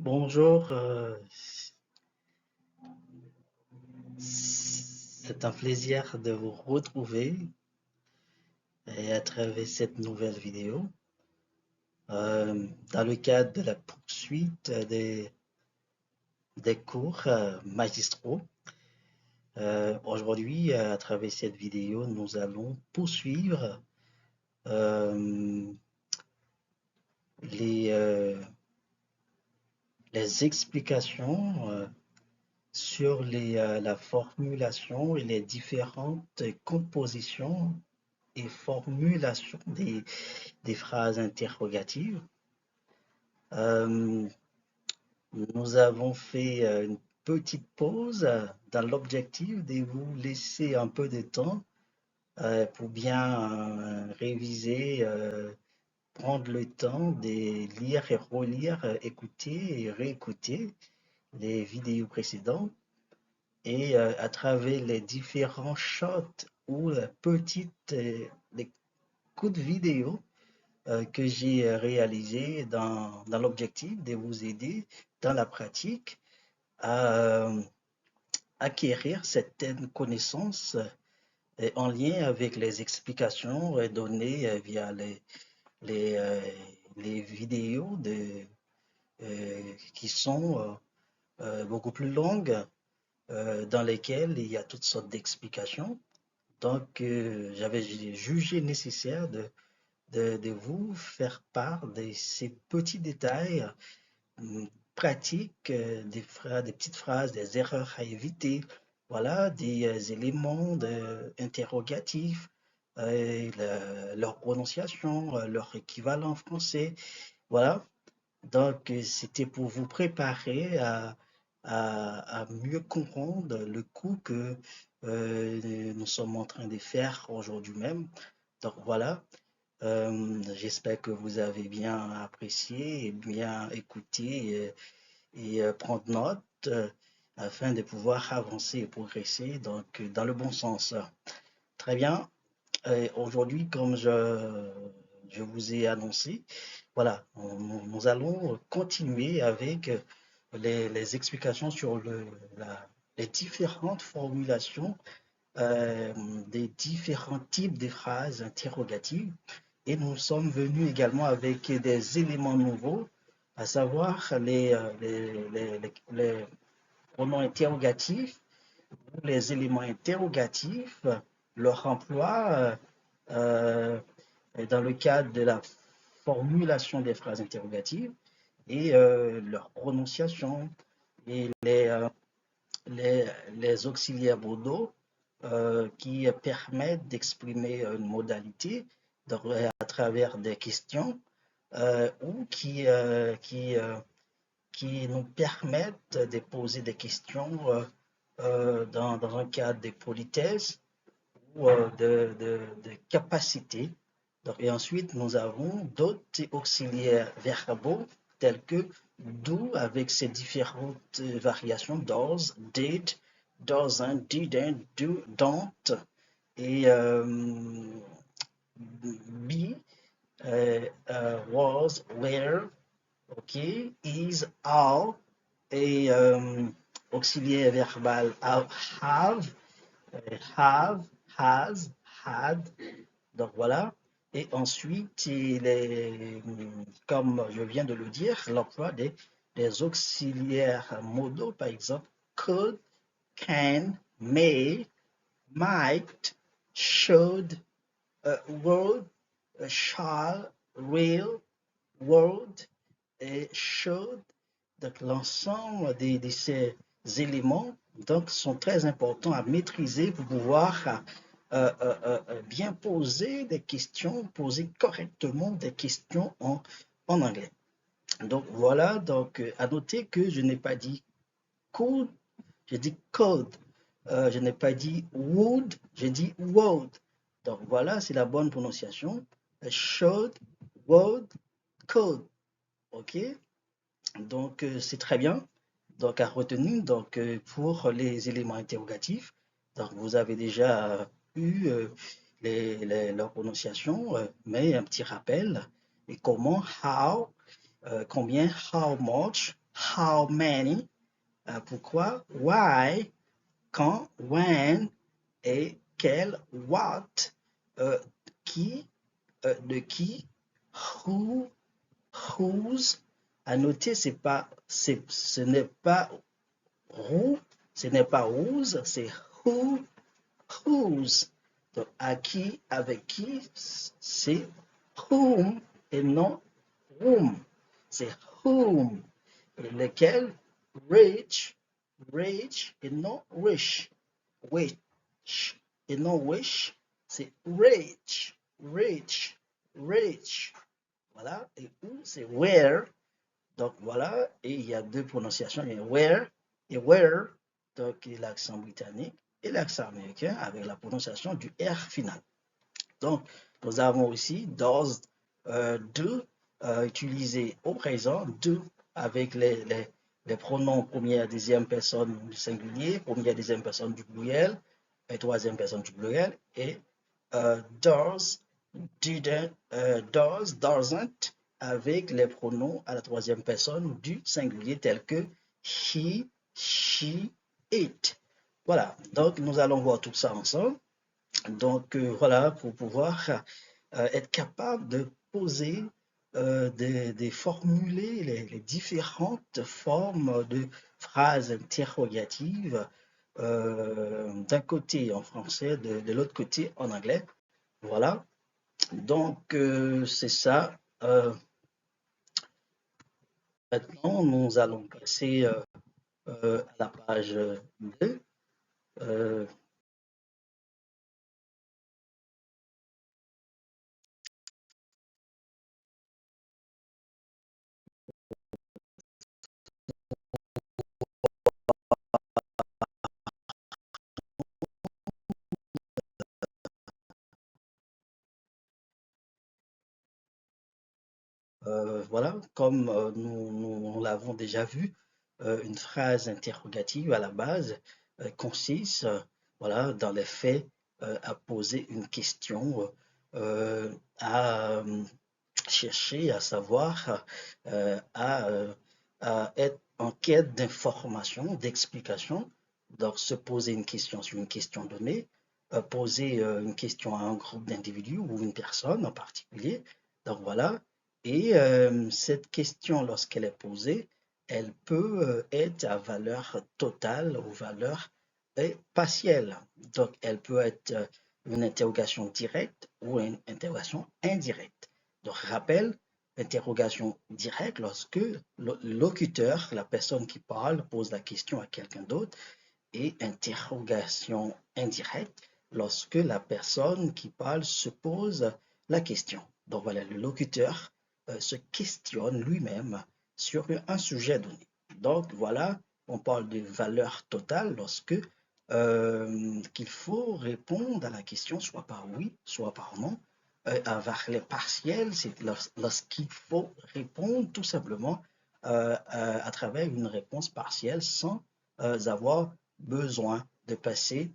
Bonjour, c'est un plaisir de vous retrouver et à travers cette nouvelle vidéo dans le cadre de la poursuite des cours magistraux. Aujourd'hui, à travers cette vidéo, nous allons poursuivre euh, les, euh, les explications sur la formulation et les différentes compositions et formulation des phrases interrogatives. Euh, Nous avons fait une petite pause dans l'objectif de vous laisser un peu de temps pour bien réviser, prendre le temps de lire et relire, écouter et réécouter les vidéos précédentes et à travers les différents shots ou les coups de vidéo que j'ai réalisé dans l'objectif de vous aider dans la pratique à acquérir certaines connaissances en lien avec les explications données via les, euh, les vidéos qui sont beaucoup plus longues, dans lesquelles il y a toutes sortes d'explications. Donc, j'avais jugé nécessaire de vous faire part de ces petits détails pratiques, des petites phrases, des erreurs à éviter, voilà, des éléments interrogatifs, leur prononciation, leur équivalent français, voilà. Donc, c'était pour vous préparer à mieux comprendre le cours que nous sommes en train de faire aujourd'hui même. Donc, voilà. J'espère que vous avez bien apprécié et bien écouté prendre note afin de pouvoir avancer et progresser donc, dans le bon sens. Très bien. Aujourd'hui, comme je vous ai annoncé, voilà, nous allons continuer avec les explications sur les différentes formulations euh, des différents types de phrases interrogatives et nous sommes venus également avec des éléments nouveaux, à savoir les pronoms interrogatifs ou les éléments interrogatifs, leur emploi dans le cadre de la formulation des phrases interrogatives et leur prononciation et les, les auxiliaires bodaux qui permettent d'exprimer une modalité à travers des questions ou qui nous permettent de poser des questions dans un cadre de politesse ou de capacité. Donc, et ensuite, nous avons d'autres auxiliaires verbaux tels que do avec ses différentes variations does, did, doesn't, didn't, do, don't et be, was, were, ok, is, are et auxiliaire verbal have, has, had. Donc voilà. Et ensuite, comme je viens de le dire, l'emploi des auxiliaires modaux, par exemple, could, can, may, might, should, would, shall, will, would et should. Donc l'ensemble de ces éléments donc, sont très importants à maîtriser pour pouvoir bien poser des questions, poser correctement des questions en anglais. Donc voilà, donc à noter que je n'ai pas dit could, j'ai dit code. Je n'ai pas dit would, j'ai dit would. Donc voilà, c'est la bonne prononciation. Should, would, could. OK? Donc c'est très bien. Donc à retenir donc, pour les éléments interrogatifs. Donc vous avez déjà eu leur prononciation, mais un petit rappel. Et comment, how, combien, how much, how many, pourquoi, why, quand, when, et quel, what, qui, de qui, who, whose. À noter, ce n'est pas who, ce n'est pas whose, c'est who, whose. Donc, à qui, avec qui, c'est whom et non whom. C'est whom. Et lequel, rich, rich et non rich. Which et non wish, c'est rich, rich, rich. Voilà. Et où, c'est where. Donc voilà. Et il y a deux prononciations. Il y a where et where. Donc l'accent britannique et l'accent américain avec la prononciation du R final. Donc nous avons aussi does, do, utilisé au présent, do avec les pronoms première, deuxième personne du singulier, première, deuxième personne du pluriel, et troisième personne du pluriel, et does, didn't, does, doesn't, avec les pronoms à la troisième personne du singulier tels que he, she, it. Voilà, donc nous allons voir tout ça ensemble. Donc voilà, pour pouvoir être capable de poser, de formuler les différentes formes de phrases interrogatives, d'un côté en français, de l'autre côté en anglais. Voilà, donc c'est ça. Maintenant, nous allons passer à la page 2. Voilà, comme nous l'avons déjà vu, une phrase interrogative à la base consiste, voilà, dans les faits, à poser une question, à chercher, à savoir, à être en quête d'information, d'explication. Donc, se poser une question sur une question donnée, poser une question à un groupe d'individus ou une personne en particulier. Donc, voilà. Et cette question, lorsqu'elle est posée, elle peut être à valeur totale ou valeur partielle. Donc, elle peut être une interrogation directe ou une interrogation indirecte. Donc, rappel, interrogation directe lorsque le locuteur, la personne qui parle, pose la question à quelqu'un d'autre, et interrogation indirecte lorsque la personne qui parle se pose la question. Donc voilà, le locuteur se questionne lui-même sur un sujet donné. Donc voilà, on parle de valeur totale lorsque qu'il faut répondre à la question soit par oui, soit par non. À les partiels, c'est lorsqu'il faut répondre tout simplement à travers une réponse partielle sans avoir besoin de passer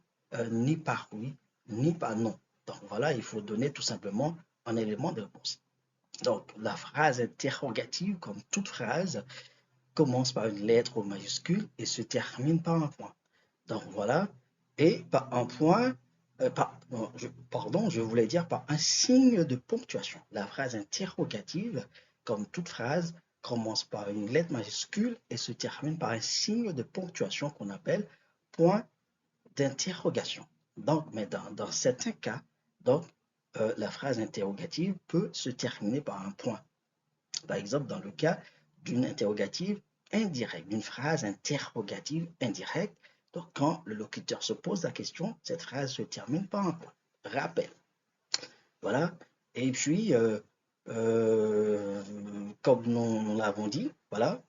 ni par oui, ni par non. Donc voilà, il faut donner tout simplement un élément de réponse. Donc la phrase interrogative, comme toute phrase, commence par une lettre majuscule et se termine par un point. Donc voilà, et par un point, pardon, je voulais dire par un signe de ponctuation. La phrase interrogative, comme toute phrase, commence par une lettre majuscule et se termine par un signe de ponctuation qu'on appelle point d'interrogation. Donc, mais dans certains cas, donc, la phrase interrogative peut se terminer par un point. Par exemple, dans le cas d'une interrogative indirecte, d'une phrase interrogative indirecte, donc quand le locuteur se pose la question, cette phrase se termine par un point. Rappel. Voilà. Et puis, comme nous l'avons dit, voilà,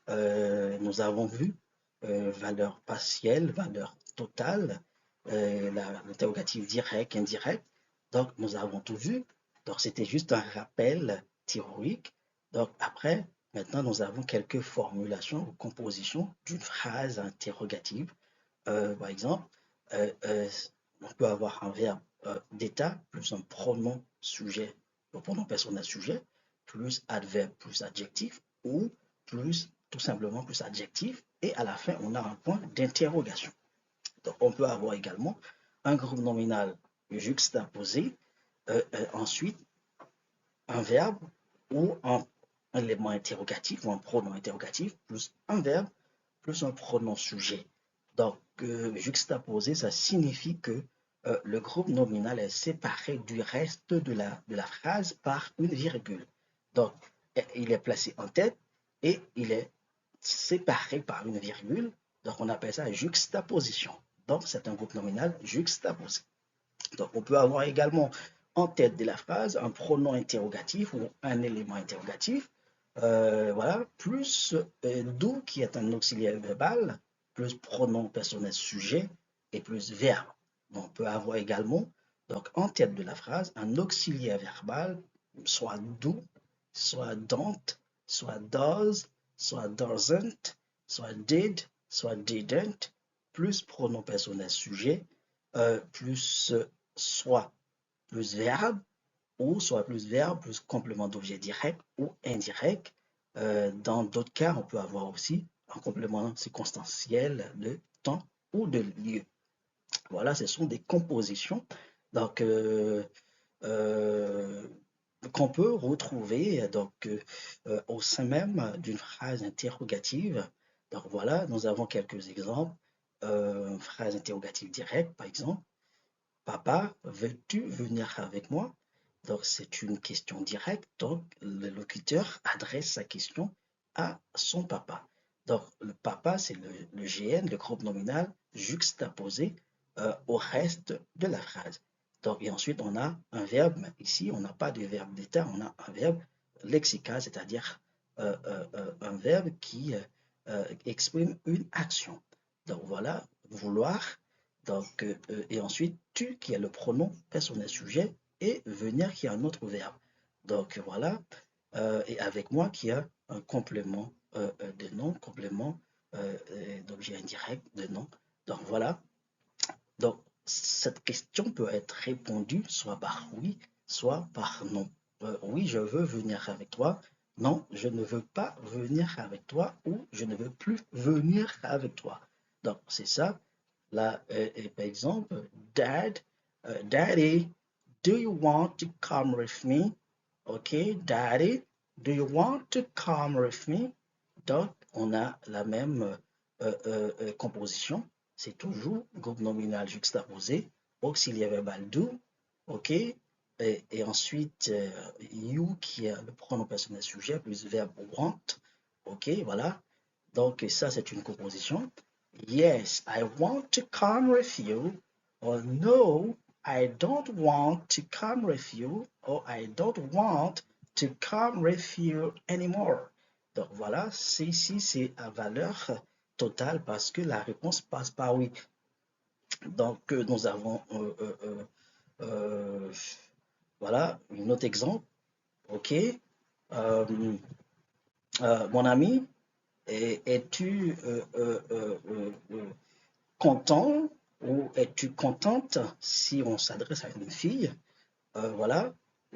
nous avons vu valeur partielle, valeur totale, l'interrogative direct, indirect. Donc, nous avons tout vu. Donc, c'était juste un rappel théorique. Donc, après, maintenant, nous avons quelques formulations ou compositions d'une phrase interrogative. Par exemple, on peut avoir un verbe d'état plus un pronom sujet, le pronom personnel sujet, plus adverbe, plus adjectif ou plus tout simplement, plus adjectif. Et à la fin, on a un point d'interrogation. Donc, on peut avoir également un groupe nominal juxtaposé, ensuite un verbe ou un élément interrogatif ou un pronom interrogatif plus un verbe plus un pronom sujet. Donc, juxtaposé, ça signifie que le groupe nominal est séparé du reste de la phrase par une virgule. Donc, il est placé en tête et il est séparé par une virgule. Donc, on appelle ça juxtaposition. Donc, c'est un groupe nominal juxtaposé. Donc, on peut avoir également en tête de la phrase un pronom interrogatif ou un élément interrogatif, voilà, plus do qui est un auxiliaire verbal, plus pronom personnel sujet et plus verbe. Donc, on peut avoir également donc, en tête de la phrase un auxiliaire verbal, soit do, soit don't, soit does, soit doesn't, soit did, soit didn't, plus pronom personnel sujet, plus soit plus verbe, ou soit plus verbe, plus complément d'objet direct ou indirect. Dans d'autres cas, on peut avoir aussi un complément circonstanciel de temps ou de lieu. Voilà, ce sont des compositions donc, qu'on peut retrouver donc, au sein même d'une phrase interrogative. Donc voilà, nous avons quelques exemples. Phrase interrogative directe, par exemple. Papa, veux-tu venir avec moi? Donc, c'est une question directe. Donc, le locuteur adresse sa question à son papa. Donc, le papa, c'est le GN, le groupe nominal, juxtaposé au reste de la phrase. Donc, et ensuite, on a un verbe. Ici, on n'a pas de verbe d'état, on a un verbe lexical, c'est-à-dire un verbe qui exprime une action. Donc, voilà, vouloir, donc, et ensuite, tu qui est le pronom personnel sujet et venir qui est un autre verbe. Donc voilà, et avec moi qui a un complément de nom, complément d'objet indirect de nom. Donc voilà, donc cette question peut être répondue soit par oui, soit par non. Oui, je veux venir avec toi. Non, je ne veux pas venir avec toi ou je ne veux plus venir avec toi. Donc c'est ça. Là, par exemple, Daddy, do you want to come with me? OK, Daddy, do you want to come with me? Donc, on a la même composition. C'est toujours groupe nominal juxtaposé, auxiliaire verbal do, OK? Et ensuite, you qui est le pronom personnel sujet plus verbe want, OK? Voilà. Donc, ça, c'est une composition. Yes, I want to come with you. Or no, I don't want to come with you. Or I don't want to come with you anymore. Donc voilà, ici c'est à valeur totale parce que la réponse passe par oui. Donc nous avons voilà un autre exemple. Ok, mon ami, es-tu content ou es-tu contente si on s'adresse à une fille? Voilà,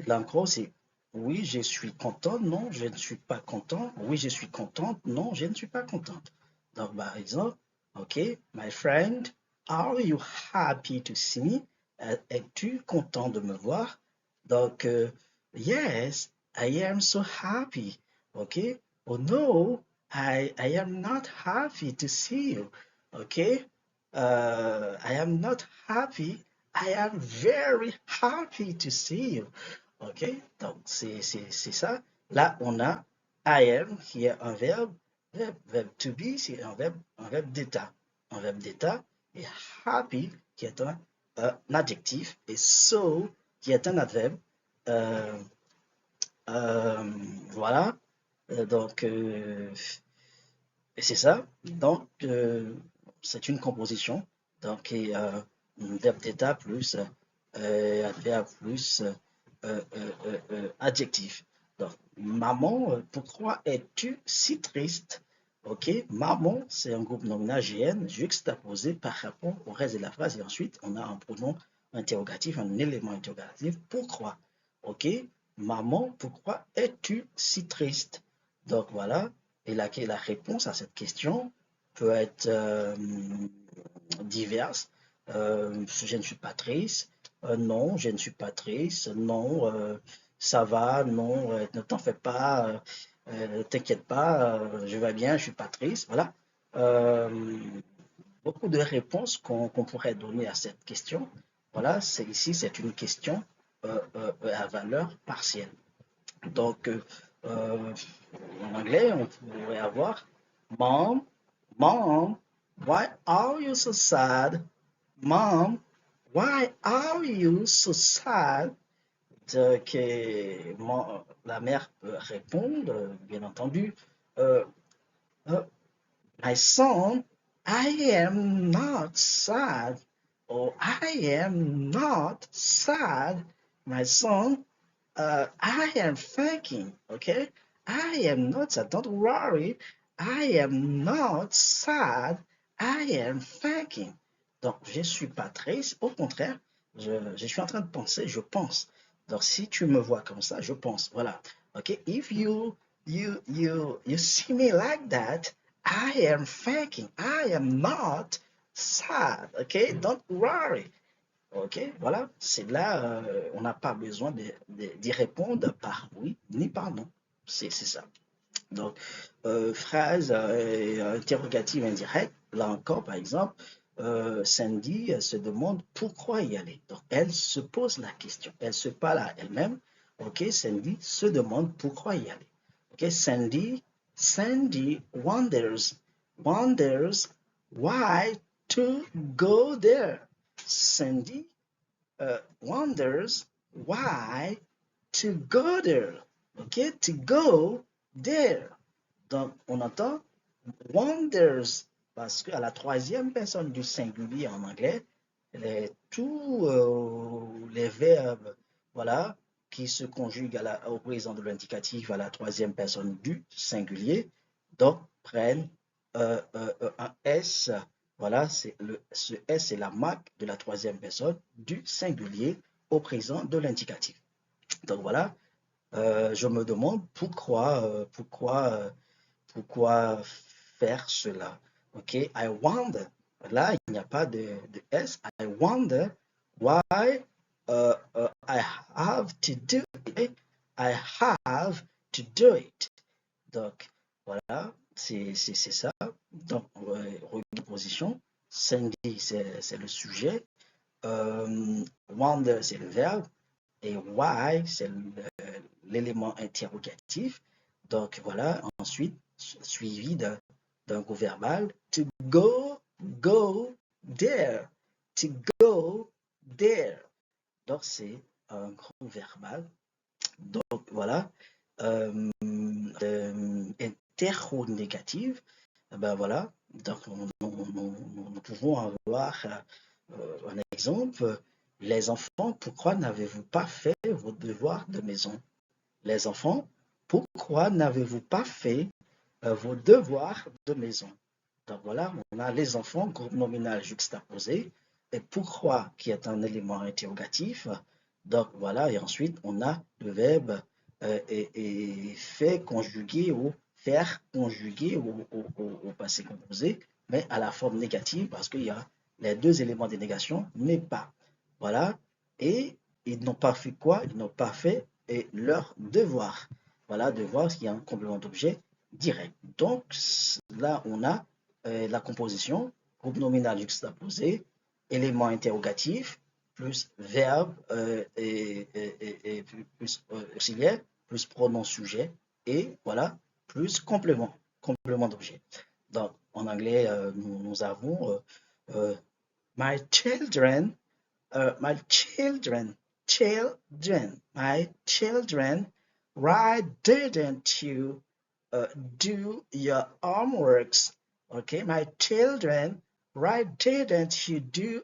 là encore c'est oui, je suis content, non, je ne suis pas content, oui, je suis contente, non, je ne suis pas contente. Donc, par exemple, OK, my friend, are you happy to see me? Es-tu content de me voir? Donc, yes, I am so happy. OK, oh no, I am not happy to see you. OK, I am not happy. I am very happy to see you. OK? Donc, c'est ça. Là, on a I am qui est un verbe. Verbe to be, c'est un verbe d'état. Un verbe d'état. Et happy qui est un adjectif. Et so qui est un adverbe. Euh, voilà. Donc, c'est ça. Donc, c'est une composition. Donc, verbe d'état plus adverbe plus adjectif. Donc, maman, pourquoi es-tu si triste? Ok, maman, c'est un groupe nominal GN juxtaposé par rapport au reste de la phrase. Et ensuite, on a un pronom interrogatif, un élément interrogatif. Pourquoi? Ok, maman, pourquoi es-tu si triste? Donc voilà, Et la réponse à cette question peut être diverse. Je ne suis pas triste. Non, je ne suis pas triste. Non, ça va. Non, ne t'en fais pas. T'inquiète pas. Je vais bien. Je suis pas triste. Voilà. Euh, Beaucoup de réponses qu'on pourrait donner à cette question. Voilà, ici, c'est une question à valeur partielle. Donc, en anglais, on pourrait avoir Mom, Mom, why are you so sad? Mom, why are you so sad? Donc, la mère peut répondre, bien entendu, euh, euh, My son, I am not sad. Or I am not sad. My son, I am thinking, okay? I am not sad. Don't worry. I am not sad. I am thinking. Donc, je ne suis pas triste. Au contraire, je suis en train de penser, je pense. Donc, si tu me vois comme ça, je pense. Voilà. Okay? If you see me like that, I am thinking. I am not sad. Okay? Don't worry. OK, voilà, c'est là, on n'a pas besoin d'y répondre par oui ni par non. C'est ça. Donc, phrase interrogative indirecte, là encore, par exemple, Sandy se demande pourquoi y aller. Donc, elle se pose la question, elle se parle à elle-même. OK, Sandy se demande pourquoi y aller. OK, Sandy wonders why to go there. Sandy wonders why to go there. OK, to go there. Donc, on entend wonders parce qu'à la troisième personne du singulier en anglais, tous les verbes, voilà, qui se conjuguent au présent de l'indicatif à la troisième personne du singulier, donc prennent un S. Voilà, ce S est la marque de la troisième personne du singulier au présent de l'indicatif. Donc voilà, je me demande pourquoi faire cela. OK, I wonder. Là, il n'y a pas de S. I wonder why I have to do it. I have to do it. Donc, voilà, c'est ça. Donc, position. Sandy, c'est le sujet. Wonder, c'est le verbe. Et why, c'est l'élément interrogatif. Donc, voilà, ensuite, suivi d'un go verbal. To go there. To go there. Donc, c'est un gros verbal. Donc, voilà. Interrogative. Ben voilà. Donc, nous pouvons avoir un exemple. Les enfants, pourquoi n'avez-vous pas fait vos devoirs de maison? Les enfants, pourquoi n'avez-vous pas fait vos devoirs de maison? Donc voilà, on a les enfants, groupe nominal juxtaposé, et pourquoi qui est un élément interrogatif. Donc voilà, et ensuite on a le verbe et fait conjugué ou faire conjugué au passé composé, mais à la forme négative parce qu'il y a les deux éléments de négation, mais pas. Voilà, et ils n'ont pas fait quoi? Ils n'ont pas fait leur devoir. Voilà, devoir, qui est un complément d'objet direct. Donc là, on a la composition, groupe nominal juxtaposé, élément interrogatif, plus verbe et plus auxiliaire, plus pronom sujet, et voilà, plus complément d'objet. Donc, en anglais, nous avons my children, my children, why didn't you do your homeworks? Okay, my children, why didn't you do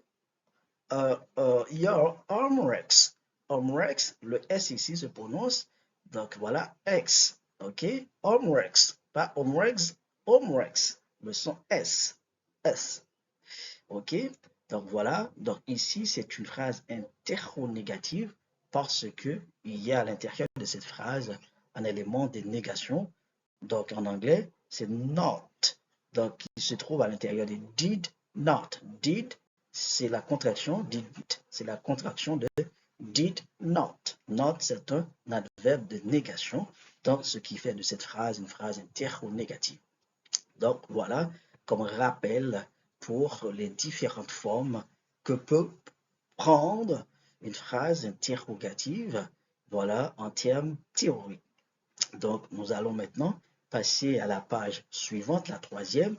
your homeworks? Homeworks, le S ici se prononce, donc voilà, X. Ok, homeworks, pas homeworks, homeworks, le son S. S. Ok, donc voilà, donc ici c'est une phrase interronégative parce que il y a à l'intérieur de cette phrase un élément de négation. Donc en anglais, c'est not. Donc, il se trouve à l'intérieur de did not. Did, c'est la contraction, did, c'est la contraction de did not. Not, c'est un adverbe de négation, donc ce qui fait de cette phrase une phrase interrogative. Donc, voilà comme rappel pour les différentes formes que peut prendre une phrase interrogative, voilà, en termes théoriques. Donc, nous allons maintenant passer à la page suivante, la troisième,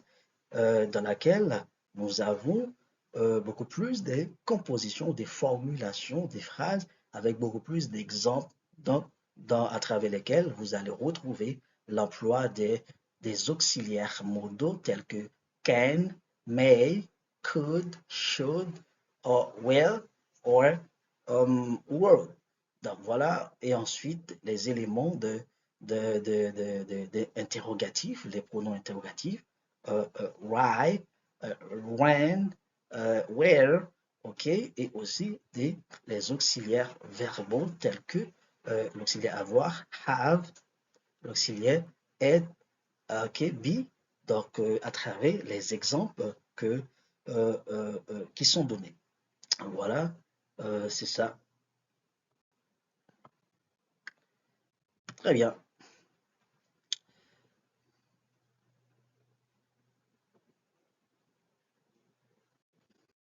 dans laquelle nous avons beaucoup plus de compositions, des formulations, des phrases avec beaucoup plus d'exemples à travers lesquels vous allez retrouver l'emploi des auxiliaires modaux tels que can, may, could, should, or will, or would. Donc voilà, et ensuite les éléments interrogatifs, les pronoms interrogatifs, why, when, where, ok, et aussi les auxiliaires verbaux tels que l'auxiliaire avoir, have, l'auxiliaire être, ok, be, donc à travers les exemples qui sont donnés. Voilà, c'est ça. Très bien.